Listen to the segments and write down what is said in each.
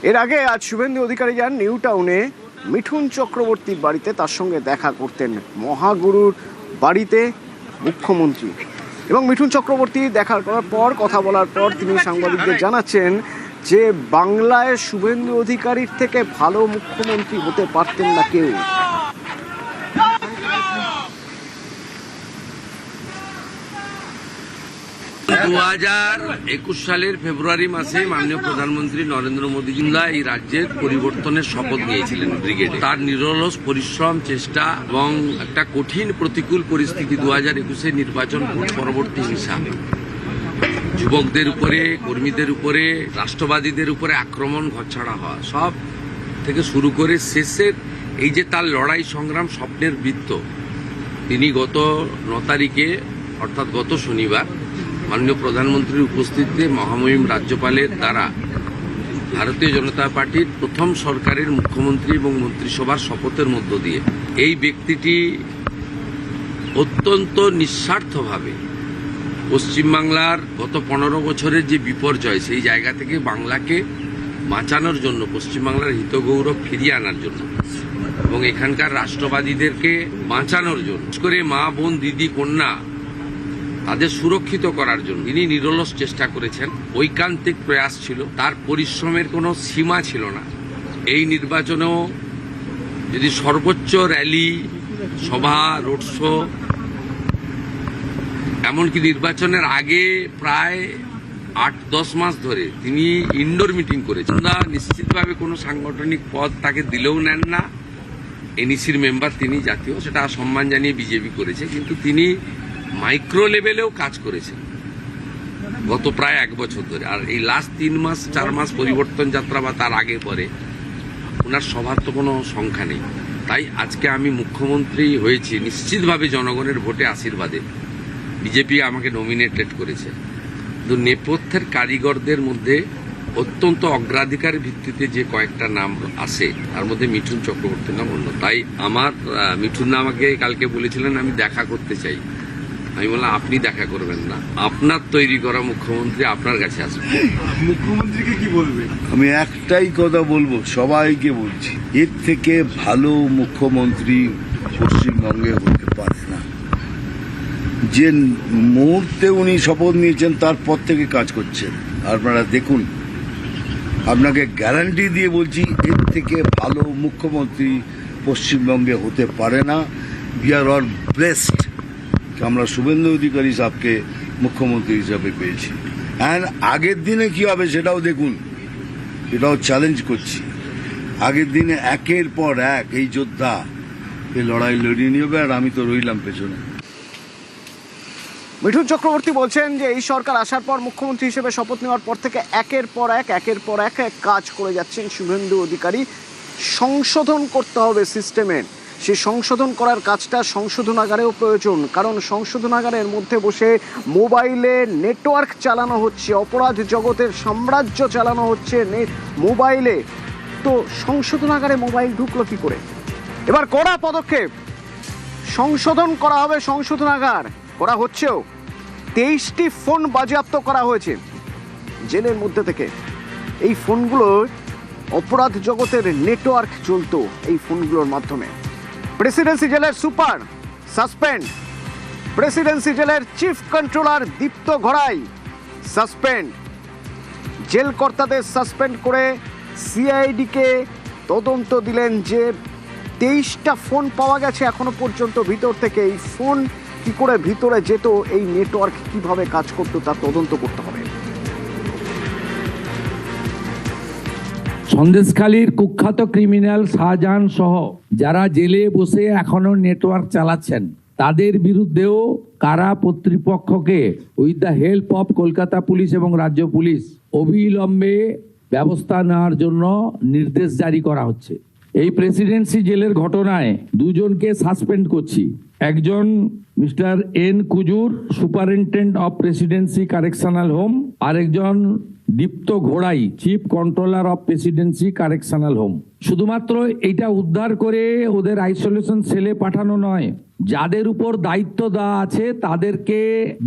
এর আগে আজ শুভেন্দু অধিকারী যান নিউ টাউনে মিঠুন চক্রবর্তীর বাড়িতে, তার সঙ্গে দেখা করতেন মহাগুরুর বাড়িতে মুখ্যমন্ত্রী। এবং মিঠুন চক্রবর্তী দেখা করার পর, কথা বলার পর তিনি সাংবাদিকদের জানাচ্ছেন যে বাংলায় শুভেন্দু অধিকারীর থেকে ভালো মুখ্যমন্ত্রী হতে পারতেন না কেউ। 2021 সালের ফেব্রুয়ারি মাসে মাননীয় প্রধানমন্ত্রী নরেন্দ্র মোদী এই রাজ্যের পরিবর্তনের শপথ নিয়েছিলেন ব্রিগেডে। তার নিরলস পরিশ্রম, চেষ্টা এবং একটা কঠিন প্রতিকূল পরিস্থিতি 2021 নির্বাচন পরবর্তী হিসাবে যুবকদের উপরে, কর্মীদের উপরে, রাষ্ট্রবাদীদের উপরে আক্রমণ ঘচ্ছাড়া হওয়া, সব থেকে শুরু করে শেষের এই যে তার লড়াই সংগ্রাম স্বপ্নের বৃত্ত, তিনি গত 9 তারিখে অর্থাৎ গত শনিবার মাননীয় প্রধানমন্ত্রীর উপস্থিতিতে মহামহিম রাজ্যপালের দ্বারা ভারতীয় জনতা পার্টির প্রথম সরকারের মুখ্যমন্ত্রী এবং মন্ত্রিসভার শপথের মধ্য দিয়ে এই ব্যক্তিটি অত্যন্ত নিঃস্বার্থভাবে পশ্চিমবাংলার গত 15 বছরের যে বিপর্যয়, সেই জায়গা থেকে বাংলাকে বাঁচানোর জন্য, পশ্চিমবাংলার হিতগৌরব ফিরিয়ে আনার জন্য এবং এখানকার রাষ্ট্রবাদীদেরকে বাঁচানোর জন্য, বিশেষ করে মা, বোন, দিদি, কন্যা তাদের সুরক্ষিত করার জন্য তিনি নিরলস চেষ্টা করেছেন। ঐকান্তিক প্রয়াস ছিল, তার পরিশ্রমের কোনো সীমা ছিল না। এই নির্বাচনেও যদি সর্বোচ্চ র্যালি, সভা, রোড শো, এমনকি নির্বাচনের আগে প্রায় 8-10 মাস ধরে তিনি ইনডোর মিটিং করেছেন। নিশ্চিতভাবে কোনো সাংগঠনিক পদ তাকে দিলেও নেন না। এনইসির মেম্বার তিনি, জাতীয়, সেটা সম্মান জানিয়ে বিজেপি করেছে, কিন্তু তিনি মাইক্রো লেভেলেও কাজ করেছেন গত প্রায় 1 বছর ধরে। আর এই লাস্ট 3-4 মাস পরিবর্তন যাত্রা বা তার আগে পরে ওনার সভার তো কোনো সংখ্যা নেই। তাই আজকে আমি মুখ্যমন্ত্রী হয়েছি নিশ্চিতভাবে জনগণের ভোটে, আশীর্বাদে। বিজেপি আমাকে নমিনেটেড করেছে, কিন্তু নেপথ্যের কারিগরদের মধ্যে অত্যন্ত অগ্রাধিকারের ভিত্তিতে যে কয়েকটা নাম আসে, তার মধ্যে মিঠুন চক্রবর্তীর নাম অন্য। তাই আমার মিঠুন আমাকে কালকে বলেছিলেন আমি দেখা করতে চাই। আমি বললাম আপনি দেখা করবেন না, আপনার তৈরি করা মুখ্যমন্ত্রী আপনার কাছে আসবে। মুখ্যমন্ত্রীকে কি বলবে? আমি একটাই কথা বলবো, সবাইকে বলছি, এর থেকে ভালো মুখ্যমন্ত্রী পশ্চিমবঙ্গে হতে পারে না। যে মুহূর্তে উনি শপথ নিয়েছেন তারপর থেকে কাজ করছেন, আপনারা দেখুন। আপনাকে গ্যারান্টি দিয়ে বলছি, এর থেকে ভালো মুখ্যমন্ত্রী পশ্চিমবঙ্গে হতে পারে না। উই আর অল ব্লেসড, আমরা শুভেন্দু অধিকারী সাহেবকে মুখ্যমন্ত্রী হিসাবে পেয়েছি। অ্যান্ড আগের দিনে কি হবে সেটাও দেখুন, এটাও চ্যালেঞ্জ করছি। আগের দিনে একের পর এক এই যোদ্ধা এই লড়াই লড়িয়ে নিয়ে, আর আমি তো রইলাম পেছনে। মিঠুন চক্রবর্তী বলছেন যে এই সরকার আসার পর, মুখ্যমন্ত্রী হিসেবে শপথ নেওয়ার পর থেকে একের পর এক কাজ করে যাচ্ছেন শুভেন্দু অধিকারী। সংশোধন করতে হবে সিস্টেমের, সেই সংশোধন করার কাজটা সংশোধনাগারেও প্রয়োজন। কারণ সংশোধনাগারের মধ্যে বসে মোবাইলে নেটওয়ার্ক চালানো হচ্ছে, অপরাধ জগতের সাম্রাজ্য চালানো হচ্ছে মোবাইলে। তো সংশোধনাগারে মোবাইল ঢুকলো কি করে? এবার কড়া পদক্ষেপ, সংশোধন করা হবে। সংশোধনাগার করা হচ্ছেও। 23টি ফোন বাজেয়াপ্ত করা হয়েছে জেলের মধ্যে থেকে। এই ফোনগুলো অপরাধ জগতের নেটওয়ার্ক চলতো এই ফোনগুলোর মাধ্যমে। প্রেসিডেন্সি জেলের সুপার সাসপেন্ড, প্রেসিডেন্সি জেলের চিফ কন্ট্রোলার দীপ্ত ঘড়াই সাসপেন্ড। জেল কর্তাদের সাসপেন্ড করে সিআইডিকে তদন্ত দিলেন যে 23টা ফোন পাওয়া গেছে এখনো পর্যন্ত ভিতর থেকে। এই ফোন কি করে ভিতরে যেত, এই নেটওয়ার্ক কিভাবে কাজ করতো, তা তদন্ত করতে হবে। সন্দেশখালীর কুখ্যাত ক্রিমিনাল শাহজাহান সহ যারা জেলে বসে এখনো নেটওয়ার্ক চালাচ্ছেন, তাদের বিরুদ্ধেও কারা কর্তৃপক্ষকে with the help of Kolkata police এবং রাজ্য পুলিশ অবিলম্বে ব্যবস্থা নেওয়ার জন্য নির্দেশ জারি করা হচ্ছে। এই প্রেসিডেন্সি জেলের ঘটনায় 2 জনকে সাসপেন্ড করছি। একজন mister N Kujur, superintendent of Presidency Correctional Home, আরেকজন দীপ্ত ঘোড়াই, chief controller of Presidency Correctional Home. শুধুমাত্র এটা উদ্ধার করে ওদের আইসোলেশন সেলে পাঠানো নয়, যাদের উপর দায়িত্ব দেওয়া আছে তাদেরকে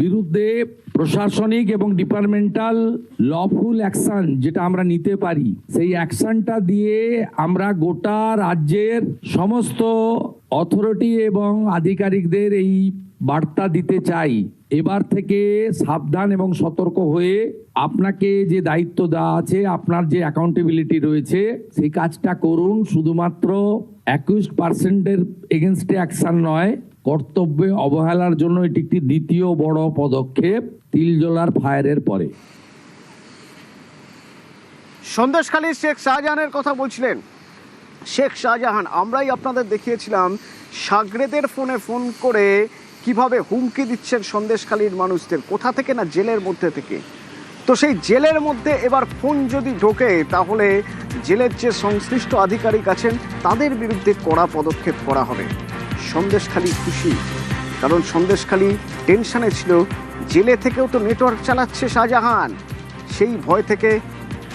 বিরুদ্ধে প্রশাসনিক এবং ডিপার্টমেন্টাল লফুল অ্যাকশন যেটা আমরা নিতে পারি, সেই অ্যাকশনটা দিয়ে আমরা গোটা রাজ্যের সমস্ত অথরিটি এবং আধিকারিকদের এই বার্তা দিতে চাই, এবার থেকে সাবধান এবং সতর্ক হয়ে আপনাকে যে দায়িত্ব দেওয়া আছে, আপনার যে অ্যাকাউন্টেবিলিটি রয়েছে, সেই কাজটা করুন। শুধুমাত্র 21% এগেনস্টে অ্যাকশন নয়, কর্তব্যে অবহেলার জন্য এটি একটি দ্বিতীয় বড় পদক্ষেপ তিলজলার ফায়ারের পরে। সন্দেশখালী শেখ শাহজাহানের কথা বলছিলেন। শেখ শাহজাহান, আমরাই আপনাদের দেখিয়েছিলাম সাগরেদের ফোন করে কিভাবে হুমকি দিচ্ছেন সন্দেশখালীর মানুষদের, কোথা থেকে না জেলের মধ্যে থেকে। তো সেই জেলের মধ্যে এবার ফোন যদি ঢোকে তাহলে জেলের যে সংশ্লিষ্ট আধিকারিক আছেন তাদের বিরুদ্ধে কড়া পদক্ষেপ করা হবে। সন্দেশখালী খুশি, কারণ সন্দেশখালী টেনশনে ছিল, জেলে থেকেও তো নেটওয়ার্ক চালাচ্ছে শাহজাহান, সেই ভয় থেকে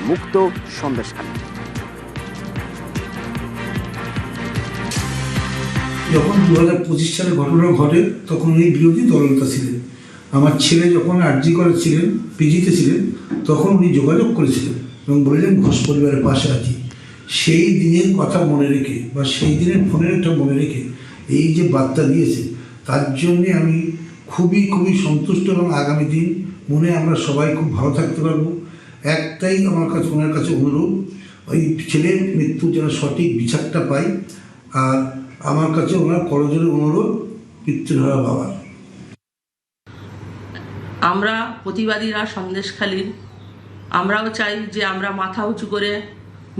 মুক্ত সন্দেশখালী। যখন 2025 সালে ঘটনা ঘটে তখন উনি বিরোধী দলনেতা ছিলেন। আমার ছেলে যখন আরজি করেছিলেন, পিজিতে ছিলেন, তখন উনি যোগাযোগ করেছিলেন এবং বললেন ঘোষ পরিবারের পাশে আছি। সেই দিনের কথা মনে রেখে বা সেই দিনের ফোনের একটা মনে রেখে এই যে বার্তা দিয়েছে, তার জন্যে আমি খুবই সন্তুষ্ট এবং আগামী দিন মনে আমরা সবাই খুব ভালো থাকতে পারবো। একটাই আমার কাছে ওনার কাছে অনুরোধ, ওই ছেলের মৃত্যু যেন সঠিক বিচারটা পাই। আর আমার কাছে ওনার করজোড়ে অনুরোধ পিতৃহারা বাবার। আমরা প্রতিবাদীরা সন্দেশখালীর, আমরাও চাই যে আমরা মাথা উঁচু করে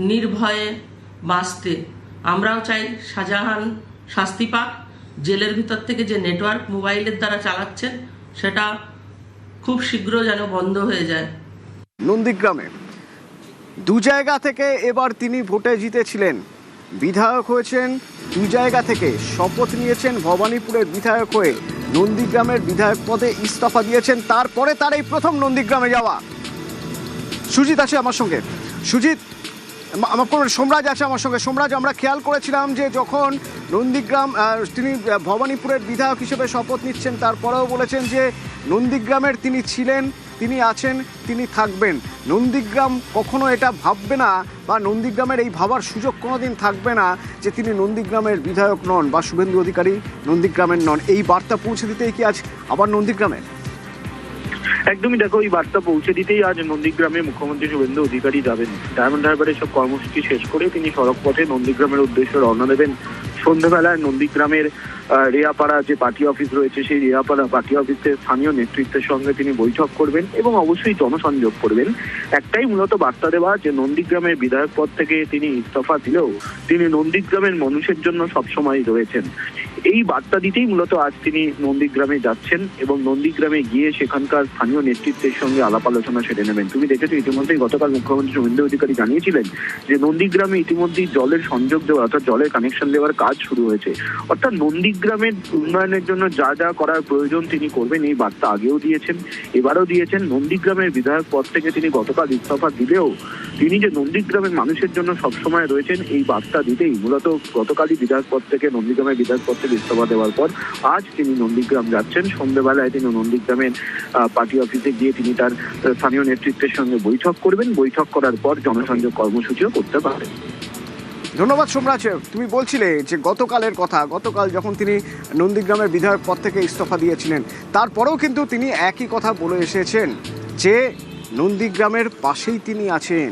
নির্ভয়ে বাঁচতে। আমরাও চাই শাহজাহান শাস্তি পাক, জেলের ভিতর থেকে যে নেটওয়ার্ক মোবাইলের দ্বারা চালাচ্ছেন সেটা খুব শীঘ্র যেন বন্ধ হয়ে যায়। নন্দীগ্রামে দু জায়গা থেকে এবার তিনি ভোটে জিতেছিলেন, বিধায়ক হয়েছেন দু জায়গা থেকে, শপথ নিয়েছেন ভবানীপুরের বিধায়ক হয়ে, নন্দীগ্রামের বিধায়ক পদে ইস্তফা দিয়েছেন, তারপরে তার এই প্রথম নন্দীগ্রামে যাওয়া। সুজিত আছে আমার সঙ্গে। সুজিত, আমার সোমরাজ আছে আমার সঙ্গে। সোমরাজ, আমরা খেয়াল করেছিলাম যে যখন নন্দীগ্রাম তিনি ভবানীপুরের বিধায়ক হিসেবে শপথ নিচ্ছেন, তারপরেও বলেছেন যে নন্দীগ্রামের তিনি ছিলেন, তিনি আছেন, তিনি থাকবেন। নন্দীগ্রাম কখনো এটা ভাববে না বা নন্দীগ্রামের এই ভাবার সুযোগ কোনোদিন থাকবে না যে তিনি নন্দীগ্রামের বিধায়ক নন বা শুভেন্দু অধিকারী নন্দীগ্রামের নন। এই বার্তা পৌঁছে দিতেই কি আজ আবার নন্দীগ্রামে? একদমই, দেখো, এই বার্তা পৌঁছে দিতেই আজ নন্দীগ্রামে মুখ্যমন্ত্রী শুভেন্দু অধিকারী যাবেন। ডায়মন্ড হারবারের সব কর্মসূচি শেষ করে তিনি সড়ক পথে নন্দীগ্রামের উদ্দেশ্যে রওনা দেবেন। সন্ধ্যেবেলায় নন্দীগ্রামের রেয়াপাড়া যে পার্টি অফিস রয়েছে, সেই রেয়াপাড়া পার্টি অফিসের স্থানীয় নেতৃত্বের সঙ্গে তিনি বৈঠক করবেন এবং অবশ্যই জনসংযোগ করবেন। একটাই মূলত বার্তা দেওয়া যে নন্দীগ্রামের বিধায়ক পদ থেকে তিনি ইস্তফা দিলেও তিনি নন্দীগ্রামের মানুষের জন্য সবসময় রয়েছেন। এই বার্তা দিতেই মূলত আজ তিনি নন্দীগ্রামে যাচ্ছেন এবং নন্দীগ্রামে গিয়ে সেখানকার স্থানীয় নেতৃত্বের সঙ্গে আলাপ আলোচনা সেরে নেবেন। তুমি দেখেছো ইতিমধ্যেই গতকাল মুখ্যমন্ত্রী শুভেন্দু অধিকারী জানিয়েছিলেন যে নন্দীগ্রামে ইতিমধ্যেই জলের সংযোগ দেওয়া অর্থাৎ জলের কানেকশন দেওয়ার কাজ শুরু হয়েছে। অর্থাৎ নন্দীগ্রামের উন্নয়নের জন্য যা যা করার প্রয়োজন তিনি করবেন, এই বার্তা আগেও দিয়েছেন, এবারও দিয়েছেন। নন্দীগ্রামের বিধায়ক পদ থেকে তিনি গতকাল ইস্তফা দিলেও তিনি যে নন্দীগ্রামের মানুষের জন্য সবসময় রয়েছেন, এই বার্তা দিতেই মূলত গতকালই বিধায়ক পদ থেকে নন্দীগ্রামের বিধায়ক পদ থেকে ইস্তফা দেওয়ার পর আজ তিনি নন্দীগ্রাম যাচ্ছেন। সন্ধ্যেবেলায় তিনি নন্দীগ্রামের পার্টি অফিসে গিয়ে তিনি তার স্থানীয় নেতৃত্বের সঙ্গে বৈঠক করবেন। বৈঠক করার পর জনসংযোগ কর্মসূচিও করতে পারেন। ধন্যবাদ সোমরাজ। তুমি বলছিলে যে গতকালের কথা, গতকাল যখন তিনি নন্দীগ্রামের বিধায়ক পদ থেকে ইস্তফা দিয়েছিলেন, তারপরেও কিন্তু তিনি একই কথা বলে এসেছেন যে নন্দীগ্রামের পাশেই তিনি আছেন।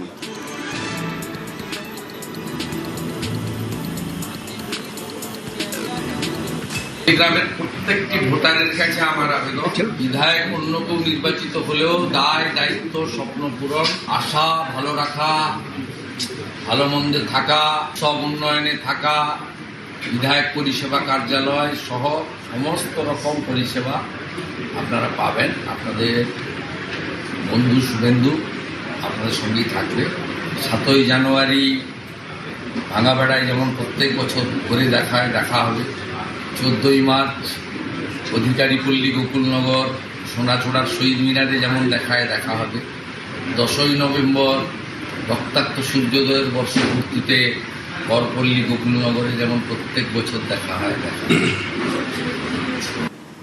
গ্রামের প্রত্যেকটি ভোটারের কাছে আমার আবেদন, বিধায়ক অন্য কেউ নির্বাচিত হলেও দায় দায়িত্ব, স্বপ্ন পূরণ, আশা ভালো রাখা, ভালো মন্দে থাকা, সব উন্নয়নে থাকা, বিধায়ক পরিষেবা কার্যালয় সহ সমস্ত রকম পরিষেবা আপনারা পাবেন। আপনাদের বন্ধু শুভেন্দু আপনাদের সঙ্গেই থাকবে। 7ই জানুয়ারি ভাঙাবেড়ায় যেমন প্রত্যেক বছর ঘুরে দেখা হবে। 14ই মার্চ অধিকারী পল্লী, গোকুলনগর, সোনাচূড়ার শহীদ মিনারে যেমন দেখা হবে। 10ই নভেম্বর রক্তাক্ত সূর্যোদয়ের বর্ষপূর্তিতে করপল্লী গোকুলনগরে যেমন প্রত্যেক বছর দেখা হয়